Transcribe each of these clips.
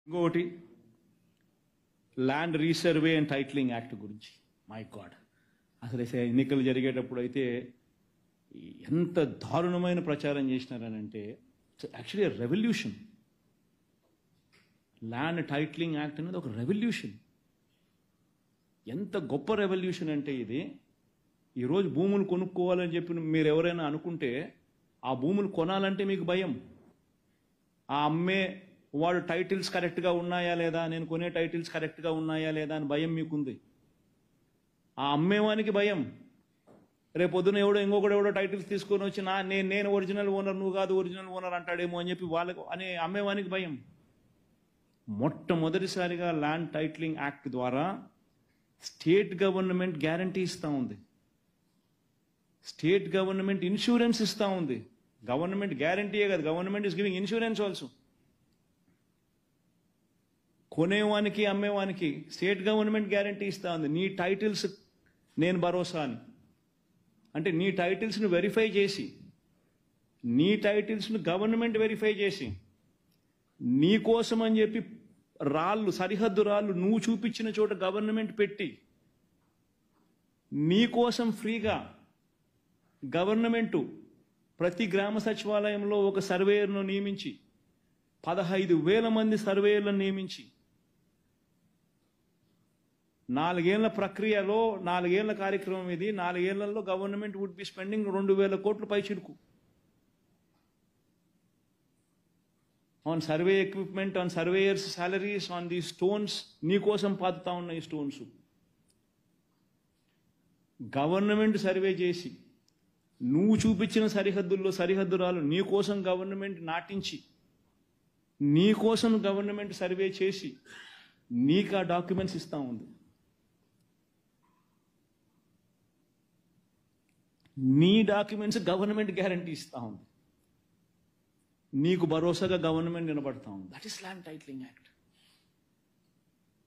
ఇంకొకటి land resurvey and titling act గురించి. My god, అసలు ఎన్నికలు జరిగేటప్పుడు అయితే ఎంత దారుణమైన ప్రచారం చేసినారనంటే actually revolution. Land titling act అనేది ఒక రెవల్యూషన్. ఎంత గొప్ప రెవల్యూషన్ అంటే ఇది. ఈరోజు భూములు కొనుక్కోవాలని చెప్పి మీరు ఎవరైనా అనుకుంటే ఆ భూములు కొనాలంటే మీకు భయం. ఆ అమ్మే వాడు టైటిల్స్ కరెక్ట్గా ఉన్నాయా లేదా, నేను కొనే టైటిల్స్ కరెక్ట్గా ఉన్నాయా లేదా అని భయం మీకుంది. ఆ అమ్మేవానికి భయం. రేపొద్దున ఇంకొకడెవడో టైటిల్స్ తీసుకొని వచ్చి నేను ఒరిజినల్ ఓనర్, నువ్వు కాదు ఒరిజినల్ ఓనర్ అంటాడేమో అని చెప్పి వాళ్ళకు అనే అమ్మేవానికి భయం. మొట్టమొదటిసారిగా ల్యాండ్ టైటిలింగ్ యాక్ట్ ద్వారా స్టేట్ గవర్నమెంట్ గ్యారంటీ ఇస్తూ ఉంది. స్టేట్ గవర్నమెంట్ ఇన్సూరెన్స్ ఇస్తూ ఉంది. గవర్నమెంట్ గ్యారంటీయే కాదు, government is giving insurance also. కొనేవానికి అమ్మేవానికి స్టేట్ గవర్నమెంట్ గ్యారంటీ ఇస్తూ ఉంది. నీ టైటిల్స్ నేను భరోసా అని. అంటే నీ టైటిల్స్ను వెరిఫై చేసి, నీ టైటిల్స్ను గవర్నమెంట్ వెరిఫై చేసి, నీ కోసం అని చెప్పి రాళ్ళు, సరిహద్దు రాళ్ళు నువ్వు చూపించిన చోట గవర్నమెంట్ పెట్టి, నీ కోసం ఫ్రీగా గవర్నమెంటు ప్రతి గ్రామ సచివాలయంలో ఒక సర్వేయర్ను నియమించి 15,000 మంది సర్వేయర్లను నియమించి 4 ఏళ్ల ప్రక్రియలో 4 ఏళ్ల కార్యక్రమం ఇది. 4 ఏళ్లలో గవర్నమెంట్ వుడ్ బి స్పెండింగ్ 2,000 కోట్లు పైచిలుకు on survey equipment, on surveyors salaries, on the stones. నీ కోసం పాతుతా ఉన్న ఈ స్టోన్స్ గవర్నమెంట్ సర్వే చేసి, నువ్వు చూపించిన సరిహద్దుల్లో సరిహద్దురాలు నీ కోసం గవర్నమెంట్ నాటించి, నీ కోసం గవర్నమెంట్ సర్వే చేసి నీకు ఆ డాక్యుమెంట్స్ ఇస్తూ ఉంది. నీ డాక్యుమెంట్స్ గవర్నమెంట్ గ్యారంటీ ఇస్తూ ఉంది. నీకు భరోసాగా గవర్నమెంట్ నిలబడతా ఉంది. That is land titling act.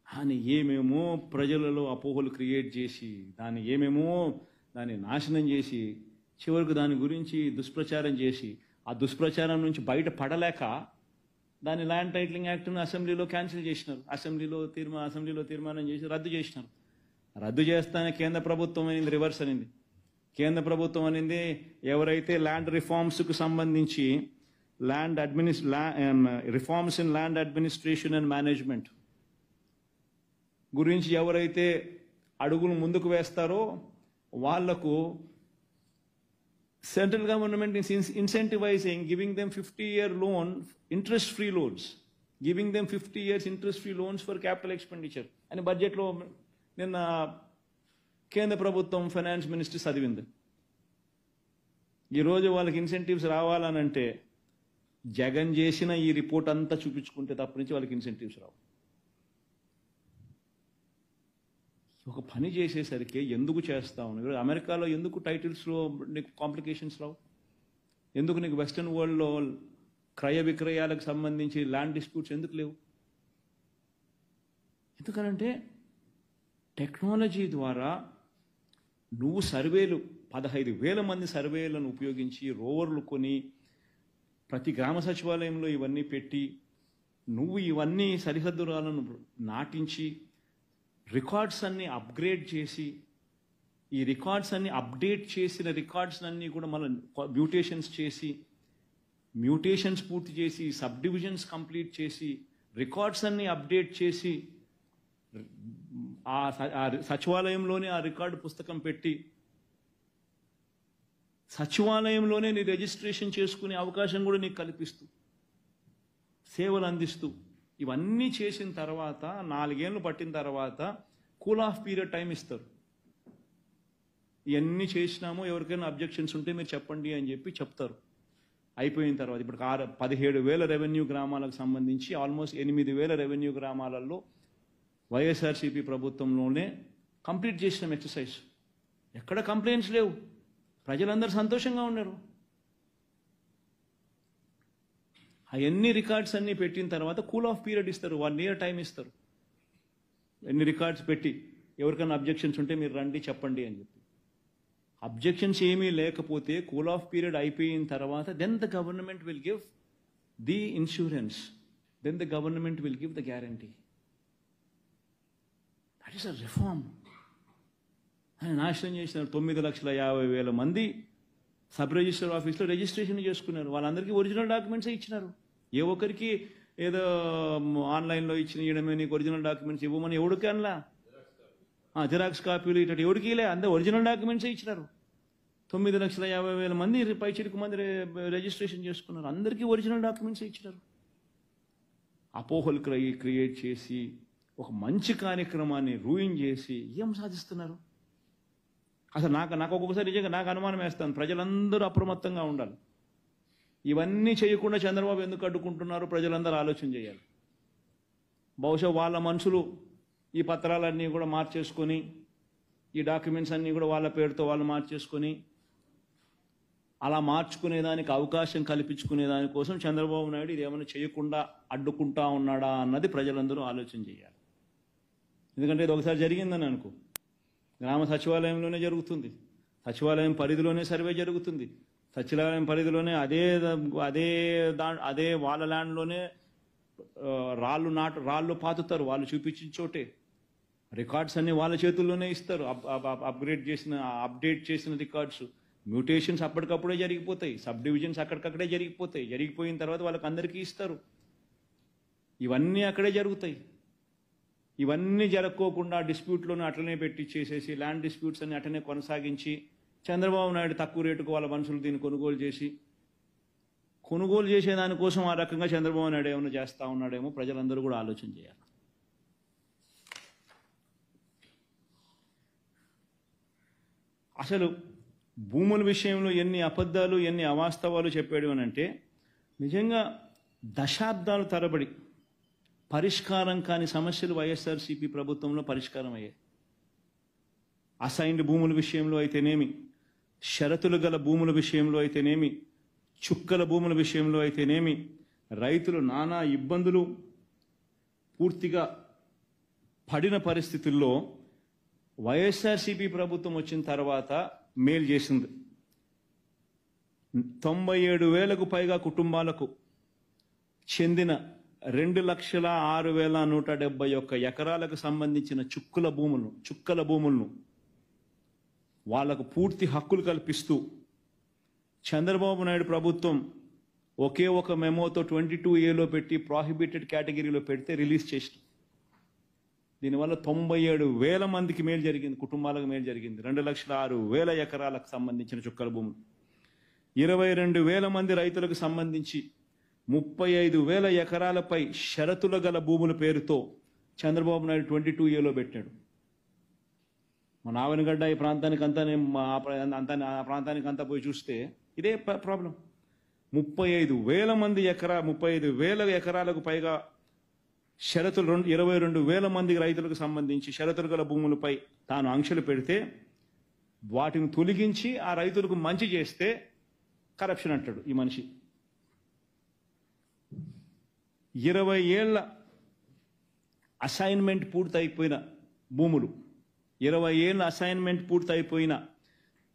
అని ఏమేమో ప్రజలలో అపోహలు క్రియేట్ చేసి, దాన్ని నాశనం చేసి, చివరికి దాని గురించి దుష్ప్రచారం చేసి, ఆ దుష్ప్రచారం నుంచి బయట పడలేక దాని ల్యాండ్ టైటిలింగ్ యాక్ట్ను అసెంబ్లీలో క్యాన్సిల్ చేసినారు. అసెంబ్లీలో తీర్మానం చేసి రద్దు చేసినారు. రద్దు చేస్తానే కేంద్ర ప్రభుత్వం అనింది, రివర్స్ అనింది. కేంద్ర ప్రభుత్వం అనింది, ఎవరైతే ల్యాండ్ రిఫార్మ్స్కు సంబంధించి reforms in land administration and management గురించి ఎవరైతే అడుగులు ముందుకు వేస్తారో వాళ్లకు central government is incentivizing, giving them 50-year loan, interest-free loans, giving them 50 years interest-free loans for capital expenditure అని బడ్జెట్లో నిన్న కేంద్ర ప్రభుత్వం ఫైనాన్స్ మినిస్టర్ చదివింది. ఈరోజు వాళ్ళకి ఇన్సెంటివ్స్ రావాలనంటే జగన్ చేసిన ఈ రిపోర్ట్ అంతా చూపించుకుంటే తప్ప నుంచి వాళ్ళకి ఇన్సెంటివ్స్ రావు. ఒక పని చేసేసరికి ఎందుకు చేస్తా ఉన్నావు? అమెరికాలో ఎందుకు టైటిల్స్లో నీకు కాంప్లికేషన్స్ రావు? ఎందుకు నీకు వెస్టర్న్ వరల్డ్లో క్రయ విక్రయాలకు సంబంధించి ల్యాండ్ డిస్ప్యూట్స్ ఎందుకు లేవు? ఎందుకనంటే టెక్నాలజీ ద్వారా నువ్వు సర్వేలు 15,000 మంది సర్వేలను ఉపయోగించి, రోవర్లు కొని, ప్రతి గ్రామ సచివాలయంలో ఇవన్నీ పెట్టి, నువ్వు ఇవన్నీ సరిహద్దురాలను నాటించి, రికార్డ్స్ అన్ని అప్గ్రేడ్ చేసి, ఈ రికార్డ్స్ అన్ని అప్డేట్ చేసిన రికార్డ్స్ అన్నీ కూడా మళ్ళీ మ్యూటేషన్స్ చేసి, మ్యూటేషన్స్ పూర్తి చేసి, సబ్ డివిజన్స్ కంప్లీట్ చేసి, రికార్డ్స్ అన్ని అప్డేట్ చేసి, ఆ సచివాలయంలోనే ఆ రికార్డు పుస్తకం పెట్టి, సచివాలయంలోనే నీ రిజిస్ట్రేషన్ చేసుకునే అవకాశం కూడా నీకు కల్పిస్తూ, సేవలు అందిస్తూ, ఇవన్నీ చేసిన తర్వాత 4 ఏళ్ళు పట్టిన తర్వాత కూల్ ఆఫ్ పీరియడ్ టైం ఇస్తారు. ఇవన్నీ చేసినామో, ఎవరికైనా అబ్జెక్షన్స్ ఉంటే మీరు చెప్పండి అని చెప్పి చెప్తారు. అయిపోయిన తర్వాత ఇప్పుడు 17,000 రెవెన్యూ గ్రామాలకు సంబంధించి ఆల్మోస్ట్ 8,000 రెవెన్యూ గ్రామాలలో వైఎస్ఆర్సీపీ ప్రభుత్వంలోనే కంప్లీట్ చేసినాం ఎక్సర్సైజ్. ఎక్కడ కంప్లైంట్స్ లేవు, ప్రజలందరూ సంతోషంగా ఉన్నారు. అవన్నీ రికార్డ్స్ అన్నీ పెట్టిన తర్వాత కూల్ ఆఫ్ పీరియడ్ ఇస్తారు, 1 year టైం ఇస్తారు. ఎన్ని రికార్డ్స్ పెట్టి ఎవరికైనా అబ్జెక్షన్స్ ఉంటే మీరు రండి చెప్పండి అని చెప్పి. అబ్జెక్షన్స్ ఏమీ లేకపోతే కూల్ ఆఫ్ పీరియడ్ అయిపోయిన తర్వాత then the government will give the insurance. then the government will give the guarantee. That is a reform. ఆయన నాశనం చేసినారు. 9,50,000 మంది సబ్ రిజిస్టర్ ఆఫీస్లో రిజిస్ట్రేషన్ చేసుకున్నారు. వాళ్ళందరికీ ఒరిజినల్ డాక్యుమెంట్సే ఇచ్చినారు. ఏ ఒక్కరికి ఏదో ఆన్లైన్లో ఇవ్వడమే నీకు ఒరిజినల్ డాక్యుమెంట్స్ ఇవ్వమని ఎవడికి అనలా. జిరాక్స్ కాపీలు ఇటు ఎవడికి లే, అందరూ ఒరిజినల్ డాక్యుమెంట్సే ఇచ్చినారు. 9,50,000 మంది పైచిరుకు మంది రిజిస్ట్రేషన్ చేసుకున్నారు. అందరికీ ఒరిజినల్ డాక్యుమెంట్సే ఇచ్చినారు. అపోహలు క్రియేట్ చేసి ఒక మంచి కార్యక్రమాన్ని రూయిన్ చేసి ఏం సాధిస్తున్నారు? అసలు నాకు ఒక్కొక్కసారి నిజంగా నాకు అనుమానం వేస్తాను. ప్రజలందరూ అప్రమత్తంగా ఉండాలి. ఇవన్నీ చేయకుండా చంద్రబాబు ఎందుకు అడ్డుకుంటున్నారు? ప్రజలందరూ ఆలోచన చేయాలి. బహుశా వాళ్ళ మనుషులు ఈ పత్రాలన్నీ కూడా మార్చేసుకొని, ఈ డాక్యుమెంట్స్ అన్నీ కూడా వాళ్ళ పేరుతో వాళ్ళు మార్చేసుకొని, అలా మార్చుకునేదానికి అవకాశం కల్పించుకునే దానికోసం చంద్రబాబు నాయుడు ఇదేమైనా చేయకుండా అడ్డుకుంటా ఉన్నాడా అన్నది ప్రజలందరూ ఆలోచన చేయాలి. ఎందుకంటే ఇది ఒకసారి జరిగిందని అనుకో, గ్రామ సచివాలయంలోనే జరుగుతుంది, సచివాలయం పరిధిలోనే సర్వే జరుగుతుంది, సచివాలయం పరిధిలోనే అదే వాళ్ళ ల్యాండ్లోనే రాళ్ళు పాతుతారు, వాళ్ళు చూపించిన చోటే. రికార్డ్స్ అన్ని వాళ్ళ చేతుల్లోనే ఇస్తారు. అప్డేట్ చేసిన రికార్డ్స్, మ్యూటేషన్స్ అప్పటికప్పుడే జరిగిపోతాయి, సబ్ డివిజన్స్ అక్కడికక్కడే జరిగిపోతాయి. జరిగిపోయిన తర్వాత వాళ్ళకి అందరికీ ఇస్తారు. ఇవన్నీ అక్కడే జరుగుతాయి. ఇవన్నీ జరగకోకుండా డిస్ప్యూట్లను అట్లనే పెట్టి చేసేసి ల్యాండ్ డిస్ప్యూట్స్ అన్ని అట్లనే కొనసాగించి చంద్రబాబు నాయుడు తక్కువ రేటుకు వాళ్ళ మనుషులు దీన్ని కొనుగోలు చేసేదానికోసం ఆ రకంగా చంద్రబాబు నాయుడు ఏమైనా చేస్తూ ఉన్నాడేమో ప్రజలందరూ కూడా ఆలోచన చేయాలి. అసలు భూముల విషయంలో ఎన్ని అబద్ధాలు ఎన్ని అవాస్తవాలు చెప్పాడు అని అంటే, నిజంగా దశాబ్దాల తరబడి పరిష్కారం కాని సమస్యలు వైఎస్ఆర్సీపీ ప్రభుత్వంలో పరిష్కారం అయ్యాయి. అసైన్డ్ భూముల విషయంలో అయితేనేమి, షరతులు గల భూముల విషయంలో అయితేనేమి, చుక్కల భూముల విషయంలో అయితేనేమి, రైతులు నానా ఇబ్బందులు పూర్తిగా పడిన పరిస్థితుల్లో వైఎస్ఆర్సీపీ ప్రభుత్వం వచ్చిన తర్వాత మేలు చేసింది. 97,000కు పైగా కుటుంబాలకు చెందిన 2,06,171 ఎకరాలకు సంబంధించిన చుక్కల భూములను వాళ్లకు పూర్తి హక్కులు కల్పిస్తూ చంద్రబాబు నాయుడు ప్రభుత్వం ఒకే ఒక మెమోతో 22A పెట్టి ప్రాహిబిటెడ్ కేటగిరీలో పెడితే రిలీజ్ చేసింది. దీనివల్ల 97,000 మందికి మేలు జరిగింది, కుటుంబాలకు మేలు జరిగింది. 2,06,000 ఎకరాలకు సంబంధించిన చుక్కల భూములు, 22,000 మంది రైతులకు సంబంధించి 35,000 ఎకరాలపై షరతుల గల భూముల పేరుతో చంద్రబాబు నాయుడు 22A పెట్టాడు. మన ఆవనగడ్డ ఈ ప్రాంతానికంతా ఆ ప్రాంతానికంతా పోయి చూస్తే ఇదే ప్రాబ్లం. 35,000 ఎకరాలకు పైగా షరతులు, 22,000 మంది రైతులకు సంబంధించి షరతులు గల భూములపై తాను ఆంక్షలు పెడితే వాటిని తొలగించి ఆ రైతులకు మంచి చేస్తే కరప్షన్ అంటాడు ఈ మనిషి. 20 ఏళ్ల అసైన్మెంట్ పూర్తయిపోయిన భూములు, 20 ఏళ్ల అసైన్మెంట్ పూర్తయిపోయిన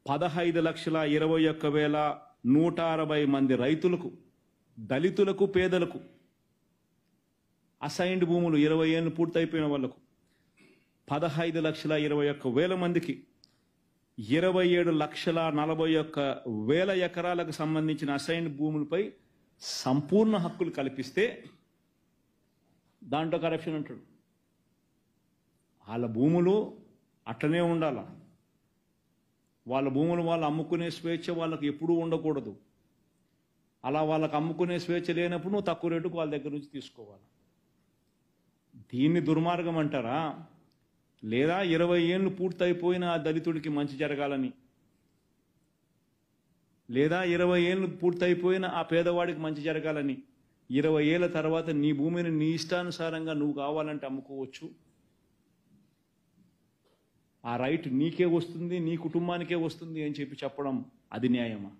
15,21,160 మంది రైతులకు, దళితులకు, పేదలకు అసైన్డ్ భూములు 20 ఏళ్ళు పూర్తయిపోయిన వాళ్లకు 15,21,000 మందికి 27,41,000 ఎకరాలకు సంబంధించిన అసైన్డ్ భూములపై సంపూర్ణ హక్కులు కల్పిస్తే దాంట్లో కరప్షన్ అంటాడు. వాళ్ళ భూములు అట్లనే ఉండాల, వాళ్ళ భూములు వాళ్ళు అమ్ముకునే స్వేచ్ఛ వాళ్ళకి ఎప్పుడూ ఉండకూడదు. అలా వాళ్ళకి అమ్ముకునే స్వేచ్ఛ లేనప్పుడు నువ్వు తక్కువ రేటుకు వాళ్ళ దగ్గర నుంచి తీసుకోవాలి. దీన్ని దుర్మార్గం అంటారా? లేదా 20 ఏళ్ళు పూర్తయిపోయిన ఆ దళితుడికి మంచి జరగాలని, లేదా 20 ఏళ్ళు పూర్తయిపోయిన ఆ పేదవాడికి మంచి జరగాలని 20 ఏళ్ల తర్వాత నీ భూమిని నీ ఇష్టానుసారంగా నువ్వు కావాలంటే అమ్ముకోవచ్చు. ఆ రైట్ నీకే వస్తుంది, నీ కుటుంబానికే వస్తుంది అని చెప్పడం అది న్యాయమా?